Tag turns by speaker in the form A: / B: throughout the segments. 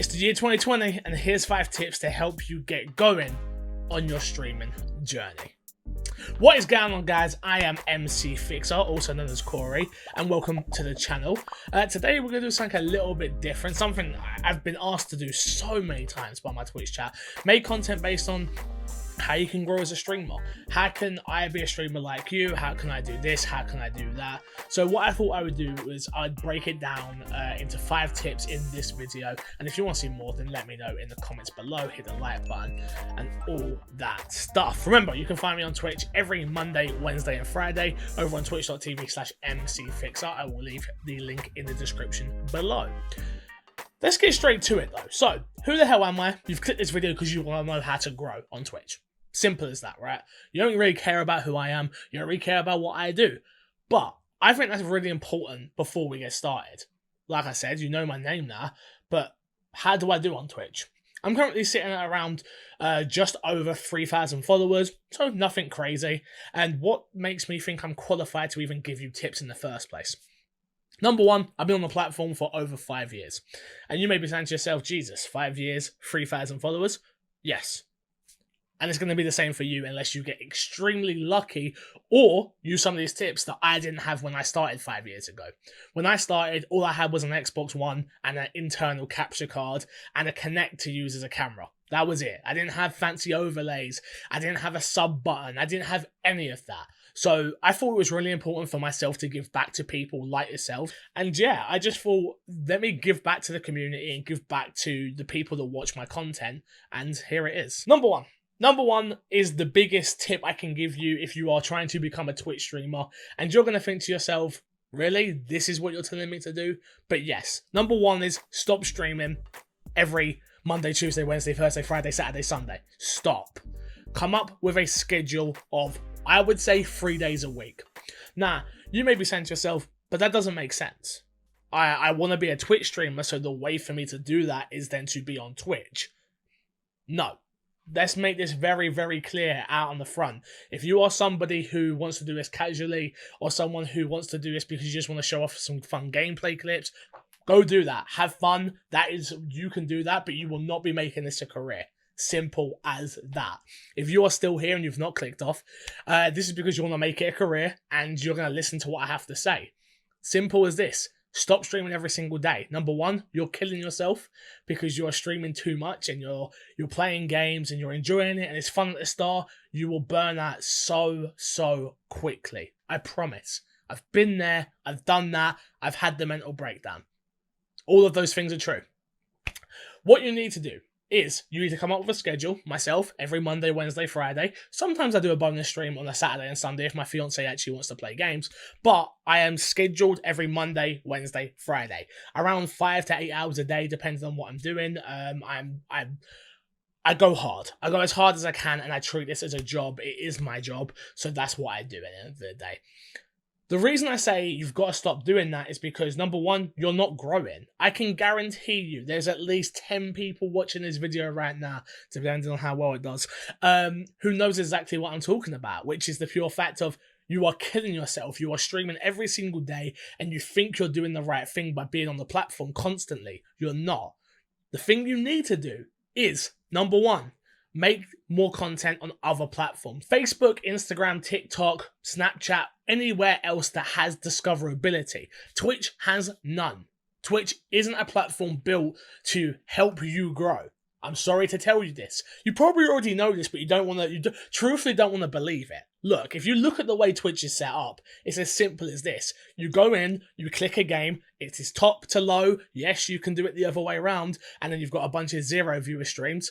A: It's the year 2020, and here's 5 tips to help you get going on your streaming journey. What is going on, guys? I am MC Fixer, also known as Corey, and welcome to the channel. Today we're going to do something a little bit different, something I've been asked to do so many times by my Twitch chat. Make content based on how you can grow as a streamer. How can I be a streamer like you? How can I do this? How can I do that? So what I thought I would do was I'd break it down into 5 tips in this video. And if you want to see more, then let me know in the comments below. Hit the like button and all that stuff. Remember, you can find me on Twitch every Monday, Wednesday, and Friday over on twitch.tv/mcfixer. I will leave the link in the description below. Let's get straight to it though. So, who the hell am I? You've clicked this video because you want to know how to grow on Twitch. Simple as that, right? You don't really care about who I am. You don't really care about what I do. But I think that's really important before we get started. Like I said, you know my name now, but how do I do on Twitch? I'm currently sitting at around just over 3,000 followers, so nothing crazy. And what makes me think I'm qualified to even give you tips in the first place? Number one, I've been on the platform for over 5 years. And you may be saying to yourself, Jesus, 5 years, 3,000 followers? Yes. And it's going to be the same for you unless you get extremely lucky or use some of these tips that I didn't have when I started 5 years ago. When I started, all I had was an Xbox One and an internal capture card and a Kinect to use as a camera. That was it. I didn't have fancy overlays. I didn't have a sub button. I didn't have any of that. So I thought it was really important for myself to give back to people like yourself. And yeah, I just thought, let me give back to the community and give back to the people that watch my content. And here it is. Number one is the biggest tip I can give you if you are trying to become a Twitch streamer. And you're going to think to yourself, really? This is what you're telling me to do? But yes, number one is stop streaming every Monday, Tuesday, Wednesday, Thursday, Friday, Saturday, Sunday. Stop. Come up with a schedule of, I would say, 3 days a week. Now, you may be saying to yourself, but that doesn't make sense. I want to be a Twitch streamer, so the way for me to do that is then to be on Twitch. No. Let's make this very, very clear out on the front. If you are somebody who wants to do this casually, or someone who wants to do this because you just want to show off some fun gameplay clips, go do that. Have fun. You can do that, but you will not be making this a career. Simple as that. If you are still here and you've not clicked off, this is because you want to make it a career and you're going to listen to what I have to say. Simple as this. Stop streaming every single day. Number one, you're killing yourself because you're streaming too much and you're playing games and you're enjoying it and it's fun at the start. You will burn out so quickly. I promise. I've been there. I've done that. I've had the mental breakdown. All of those things are true. What you need to do is you need to come up with a schedule, myself, every Monday, Wednesday, Friday. Sometimes I do a bonus stream on a Saturday and Sunday if my fiance actually wants to play games, but I am scheduled every Monday, Wednesday, Friday. Around 5 to 8 hours a day, depending on what I'm doing. I go hard. I go as hard as I can, and I treat this as a job. It is my job, so that's what I do at the end of the day. The reason I say you've got to stop doing that is because, number one, you're not growing. I can guarantee you there's at least 10 people watching this video right now, depending on how well it does, who knows exactly what I'm talking about, which is the pure fact of you are killing yourself. You are streaming every single day, and you think you're doing the right thing by being on the platform constantly. You're not. The thing you need to do is, number one, make more content on other platforms. Facebook, Instagram, TikTok, Snapchat, anywhere else that has discoverability. Twitch has none. Twitch isn't a platform built to help you grow. I'm sorry to tell you this. You probably already know this, but you truthfully don't want to believe it. Look, if you look at the way Twitch is set up, it's as simple as this. You go in, you click a game, it is top to low. Yes, you can do it the other way around, and then you've got a bunch of 0 viewer streams.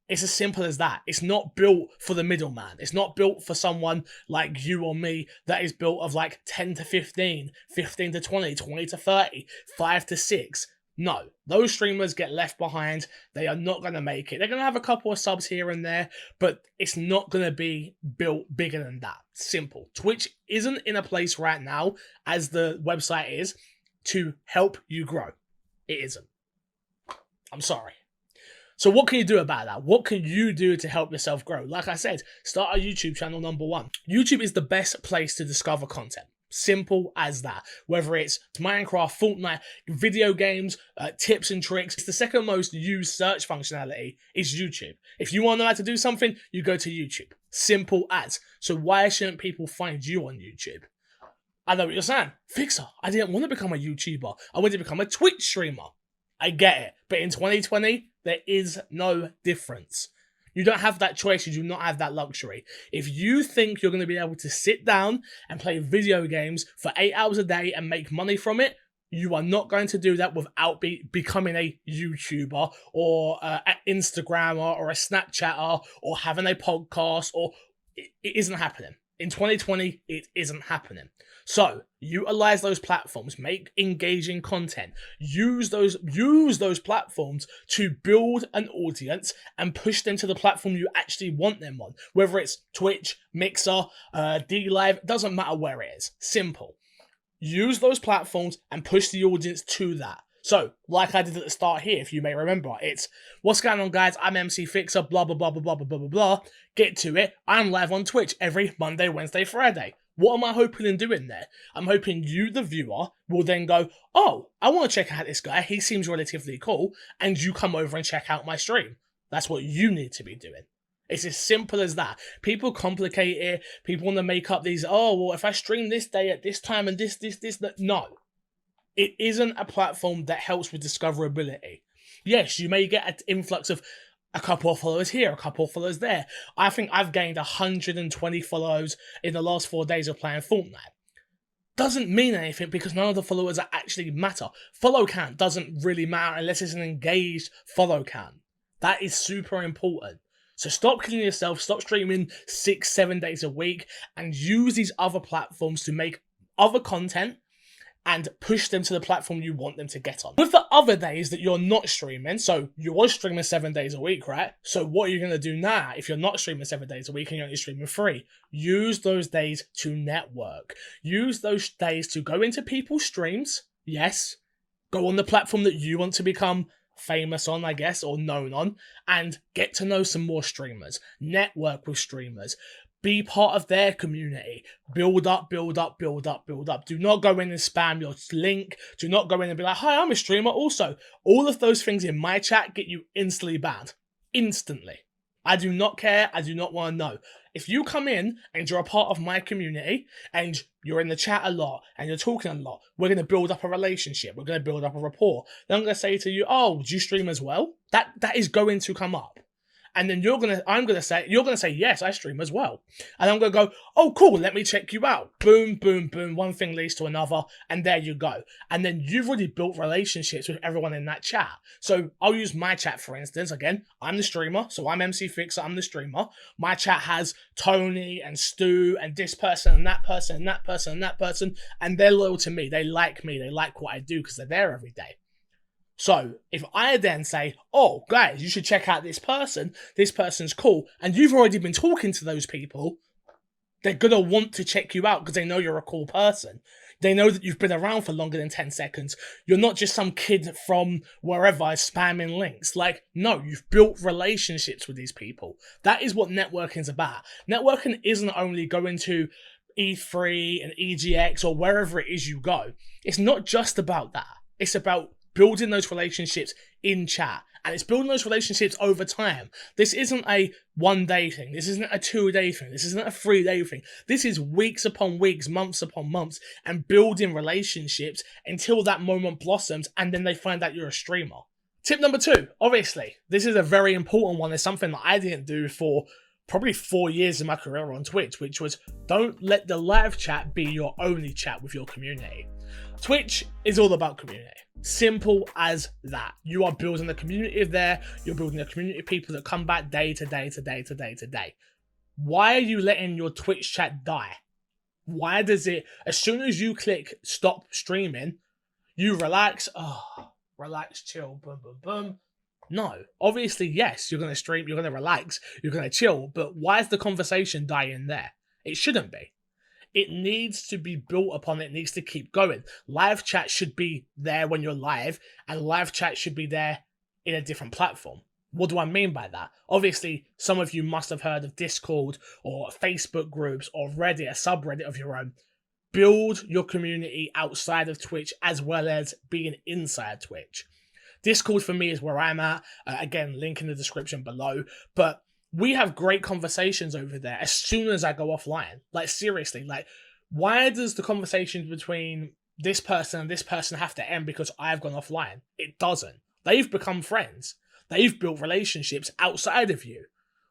A: It's as simple as that. It's not built for the middleman. It's not built for someone like you or me that is built of like 10 to 15, 15 to 20, 20 to 30, 5 to 6. No, those streamers get left behind. They are not going to make it. They're going to have a couple of subs here and there, but it's not going to be built bigger than that. Simple. Twitch isn't in a place right now, as the website is, to help you grow. It isn't. I'm sorry. So what can you do about that? What can you do to help yourself grow? Like I said, start a YouTube channel, number one. YouTube is the best place to discover content. Simple as that. Whether it's Minecraft, Fortnite, video games, tips and tricks, it's the second most used search functionality is YouTube. If you want to know how to do something, you go to YouTube. Simple as. So why shouldn't people find you on YouTube? I know what you're saying. Fixer, I didn't want to become a YouTuber. I wanted to become a Twitch streamer. I get it. But in 2020, there is no difference. You don't have that choice. You do not have that luxury. If you think you're going to be able to sit down and play video games for 8 hours a day and make money from it, you are not going to do that without becoming a YouTuber or an Instagrammer or a Snapchatter or having a podcast. Or it isn't happening. In 2020, it isn't happening. So, utilize those platforms, make engaging content, use those platforms to build an audience and push them to the platform you actually want them on. Whether it's Twitch, Mixer, D-Live, doesn't matter where it is. Simple. Use those platforms and push the audience to that. So, like I did at the start here, if you may remember, it's, what's going on, guys? I'm MC Fixer, blah, blah, blah, blah, blah, blah, blah, blah. Get to it. I'm live on Twitch every Monday, Wednesday, Friday. What am I hoping in doing there? I'm hoping you, the viewer, will then go, oh, I want to check out this guy. He seems relatively cool. And you come over and check out my stream. That's what you need to be doing. It's as simple as that. People complicate it. People want to make up these, oh, well, if I stream this day at this time and this, that. No. It isn't a platform that helps with discoverability. Yes, you may get an influx of a couple of followers here, a couple of followers there. I think I've gained 120 follows in the last 4 days of playing Fortnite. Doesn't mean anything because none of the followers actually matter. Follow count doesn't really matter unless it's an engaged follow count. That is super important. So stop killing yourself, stop streaming 6-7 days a week, and use these other platforms to make other content and push them to the platform you want them to get on. With the other days that you're not streaming, so you was streaming 7 days a week, right? So what are you going to do now if you're not streaming 7 days a week and you're only streaming 3? Use those days to network. Use those days to go into people's streams, yes. Go on the platform that you want to become famous on, I guess, or known on, and get to know some more streamers. Network with streamers. Be part of their community. Build up, build up, build up, build up. Do not go in and spam your link. Do not go in and be like, hi, I'm a streamer also. All of those things in my chat get you instantly banned. Instantly. I do not care. I do not want to know. If you come in and you're a part of my community and you're in the chat a lot and you're talking a lot, we're going to build up a relationship. We're going to build up a rapport. Then I'm going to say to you, oh, do you stream as well? That is going to come up. And then you're gonna say, yes, I stream as well. And I'm gonna go, oh, cool, let me check you out. Boom, boom, boom. One thing leads to another, and there you go. And then you've already built relationships with everyone in that chat. So I'll use my chat, for instance. Again, I'm the streamer, so I'm MC Fixer, I'm the streamer. My chat has Tony and Stu and this person and that person and that person and that person, and they're loyal to me. They like what I do because they're there every day. So, if I then say, oh, guys, you should check out this person's cool, and you've already been talking to those people, they're going to want to check you out because they know you're a cool person. They know that you've been around for longer than 10 seconds. You're not just some kid from wherever spamming links. Like, no, you've built relationships with these people. That is what networking's about. Networking isn't only going to E3 and EGX or wherever it is you go. It's not just about that. It's about building those relationships in chat. And it's building those relationships over time. This isn't a 1 day thing. This isn't a 2 day thing. This isn't a 3 day thing. This is weeks upon weeks, months upon months, and building relationships until that moment blossoms and then they find out you're a streamer. Tip number 2, obviously, this is a very important one. It's something that I didn't do for probably 4 years of my career on Twitch, which was don't let the live chat be your only chat with your community. Twitch is all about community. Simple as that. You are building a community there. You're building a community of people that come back day to day to day to day to day. Why are you letting your Twitch chat die? Why does it, as soon as you click stop streaming, you relax, relax, chill, boom, boom, boom. No, obviously, yes, you're going to stream, you're going to relax, you're going to chill, but why is the conversation dying there? It shouldn't be. It needs to be built upon. It needs to keep going. Live chat should be there when you're live, and live chat should be there in a different platform. What do I mean by that? Obviously, some of you must have heard of Discord or Facebook groups or Reddit, a subreddit of your own. build your community outside of Twitch as well as being inside Twitch. Discord for me is where I'm at. Again, link in the description below. But we have great conversations over there as soon as I go offline. Like, seriously, like, why does the conversation between this person and this person have to end because I've gone offline? It doesn't. They've become friends. They've built relationships outside of you.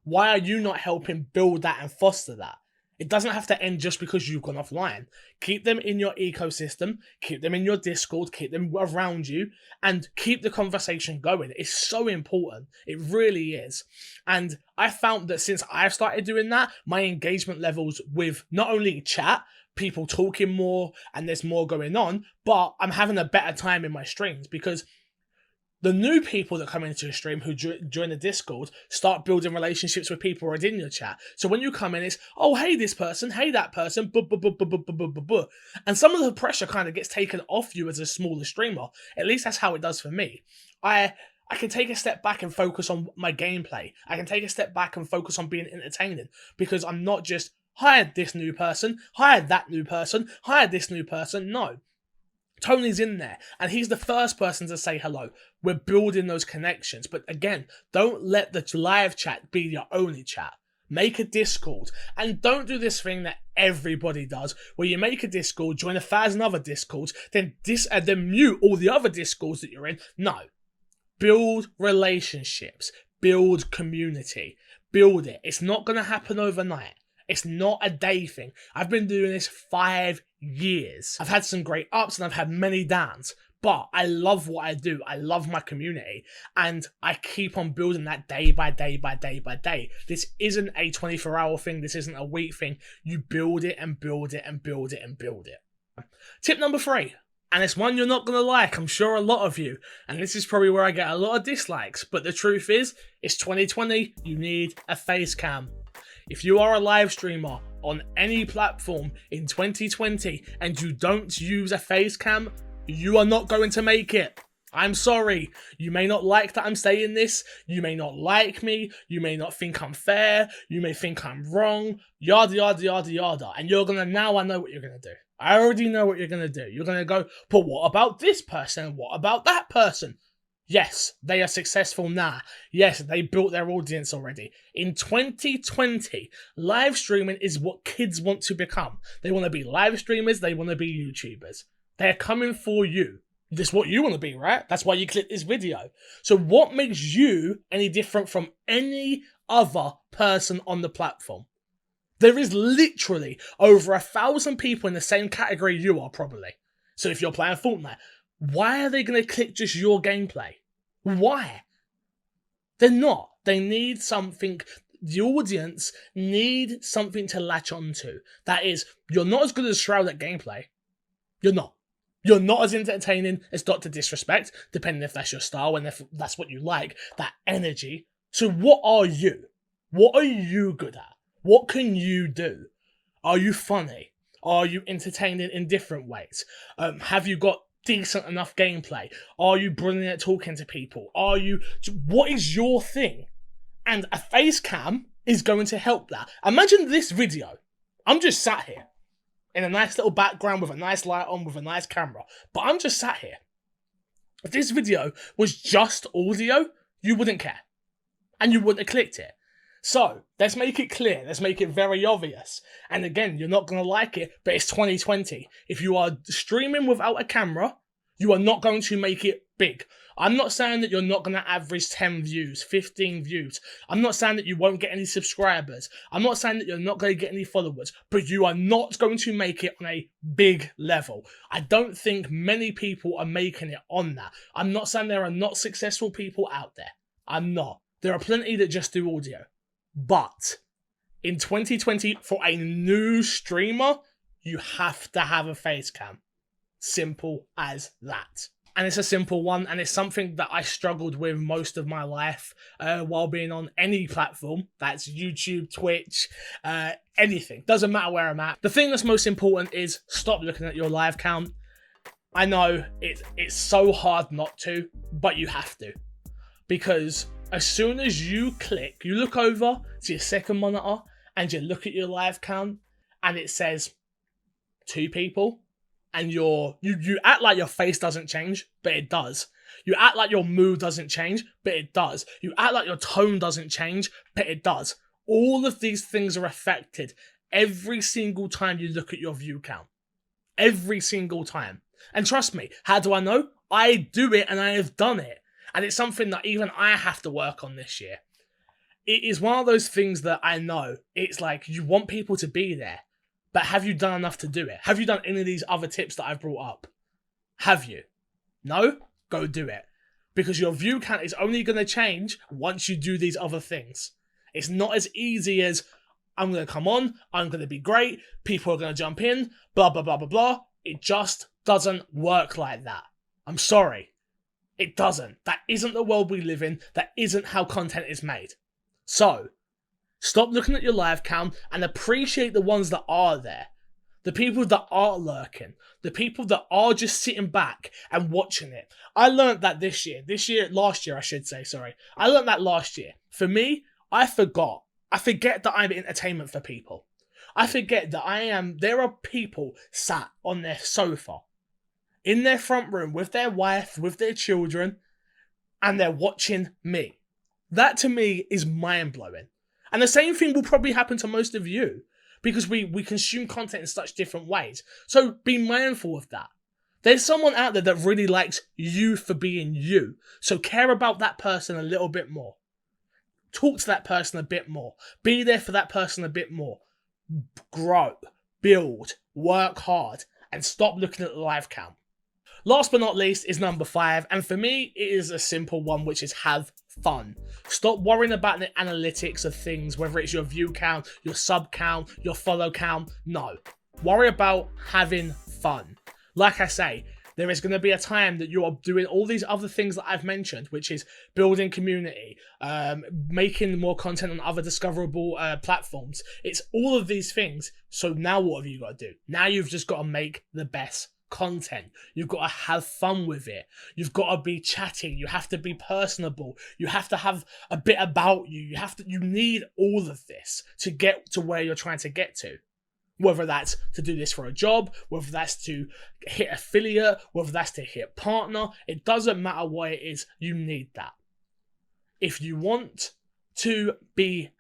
A: Why are you not helping build that and foster that? It doesn't have to end just because you've gone offline. Keep them in your ecosystem, keep them in your Discord, keep them around you, and keep the conversation going. It's so important. It really is. And I found that since I've started doing that, my engagement levels with not only chat, people talking more, and there's more going on, but I'm having a better time in my streams because the new people that come into your stream who join the Discord start building relationships with people already in your chat. So when you come in, it's, oh, hey, this person, hey, that person, and some of the pressure kind of gets taken off you as a smaller streamer. At least that's how it does for me. I can take a step back and focus on my gameplay. I can take a step back and focus on being entertaining because I'm not just hired this new person, hired that new person, hired this new person. No. Tony's in there, and he's the first person to say hello. We're building those connections. But again, don't let the live chat be your only chat. Make a Discord, and don't do this thing that everybody does, where you make a Discord, join 1,000 other Discords, then mute all the other Discords that you're in. No. Build relationships. Build community. Build it. It's not going to happen overnight. It's not a day thing. I've been doing this 5 years. I've had some great ups and I've had many downs, but I love what I do. I love my community, and I keep on building that day by day by day by day. This isn't a 24-hour thing. This isn't a week thing. You build it and build it and build it and build it. Tip number 3, and it's one you're not going to like, I'm sure a lot of you, and this is probably where I get a lot of dislikes, but the truth is, it's 2020, you need a face cam. If you are a live streamer on any platform in 2020 and you don't use a face cam, you are not going to make it. I'm sorry. You may not like that I'm saying this. You may not like me. You may not think I'm fair. You may think I'm wrong. Yada, yada, yada, yada. And you're going to, now I know what you're going to do. I already know what you're going to do. You're going to go, but what about this person? What about that person? Yes, they are successful now. Yes, they built their audience already. In 2020, live streaming is what kids want to become. They want to be live streamers. They want to be YouTubers. They're coming for you. This is what you want to be, right? That's why you click this video. So what makes you any different from any other person on the platform? There is literally over 1,000 people in the same category you are, probably. So if you're playing Fortnite, why are they going to click just your gameplay? Why? They're not. They need something. The audience need something to latch onto. That is, you're not as good as Shroud at gameplay. You're not. You're not as entertaining as Dr. Disrespect, depending if that's your style and if that's what you like, that energy. So what are you? What are you good at? What can you do? Are you funny? Are you entertaining in different ways? Have you got decent enough gameplay? Are you brilliant at talking to people? What is your thing? And a face cam is going to help that. Imagine this video. I'm just sat here in a nice little background with a nice light on, with a nice camera, but I'm just sat here. If this video was just audio, you wouldn't care and you wouldn't have clicked it. So let's make it clear. Let's make it very obvious. And again, you're not going to like it, but it's 2020. If you are streaming without a camera, you are not going to make it big. I'm not saying that you're not going to average 10 views, 15 views. I'm not saying that you won't get any subscribers. I'm not saying that you're not going to get any followers, but you are not going to make it on a big level. I don't think many people are making it on that. I'm not saying there are not successful people out there. I'm not. There are plenty that just do audio. But in 2020, for a new streamer, you have to have a face cam. Simple as that. And it's a simple one, and it's something that I struggled with most of my life while being on any platform. That's YouTube, Twitch, anything. Doesn't matter where I'm at. The thing that's most important is stop looking at your live count. I know it's so hard not to, but you have to. Because as soon as you click, you look over to your second monitor and you look at your live count and it says 2 people and you act like your face doesn't change, but it does. You act like your mood doesn't change, but it does. You act like your tone doesn't change, but it does. All of these things are affected every single time you look at your view count. Every single time. And trust me, how do I know? I do it and I have done it. And it's something that even I have to work on this year. It is one of those things that I know. It's like you want people to be there, but have you done enough to do it? Have you done any of these other tips that I've brought up? Have you? No? Go do it. Because your view count is only going to change once you do these other things. It's not as easy as, I'm going to come on, I'm going to be great, people are going to jump in, blah, blah, blah, blah, blah. It just doesn't work like that. I'm sorry. It doesn't. That isn't the world we live in. That isn't how content is made. So, stop looking at your live cam and appreciate the ones that are there. The people that are lurking. The people that are just sitting back and watching it. I learned that last year I should say, sorry. I learned that last year. For me, I forgot. I forget that I'm entertainment for people. I forget that there are people sat on their sofa, in their front room, with their wife, with their children, and they're watching me. That to me is mind-blowing. And the same thing will probably happen to most of you, because we consume content in such different ways. So be mindful of that. There's someone out there that really likes you for being you. So care about that person a little bit more. Talk to that person a bit more. Be there for that person a bit more. Grow, build, work hard, and stop looking at the live count. Last but not least is number 5, and for me, it is a simple one, which is have fun. Stop worrying about the analytics of things, whether it's your view count, your sub count, your follow count. No. Worry about having fun. Like I say, there is going to be a time that you are doing all these other things that I've mentioned, which is building community, making more content on other discoverable platforms. It's all of these things. So now what have you got to do? Now you've just got to make the best content. You've got to have fun with it. You've got to be chatting. You have to be personable. You have to have a bit about you. You need all of this to get to where you're trying to get to. Whether that's to do this for a job, whether that's to hit affiliate, whether that's to hit partner, it doesn't matter what it is, you need that. If you want to be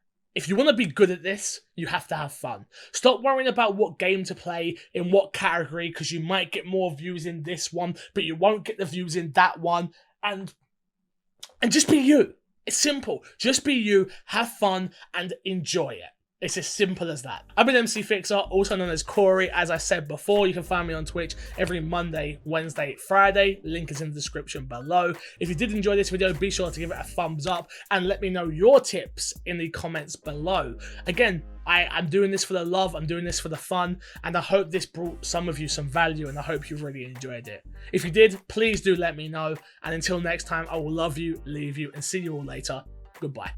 A: good at this, you have to have fun. Stop worrying about what game to play, in what category, because you might get more views in this one, but you won't get the views in that one, and just be you. It's simple. Just be you, have fun, and enjoy it. It's as simple as that. I've been MC Fixer, also known as Corey. As I said before, you can find me on Twitch every Monday, Wednesday, Friday. Link is in the description below. If you did enjoy this video, be sure to give it a thumbs up and let me know your tips in the comments below. Again, I'm doing this for the love, I'm doing this for the fun, and I hope this brought some of you some value, and I hope you really enjoyed it. If you did, please do let me know, and until next time, I will love you, leave you, and see you all later. Goodbye.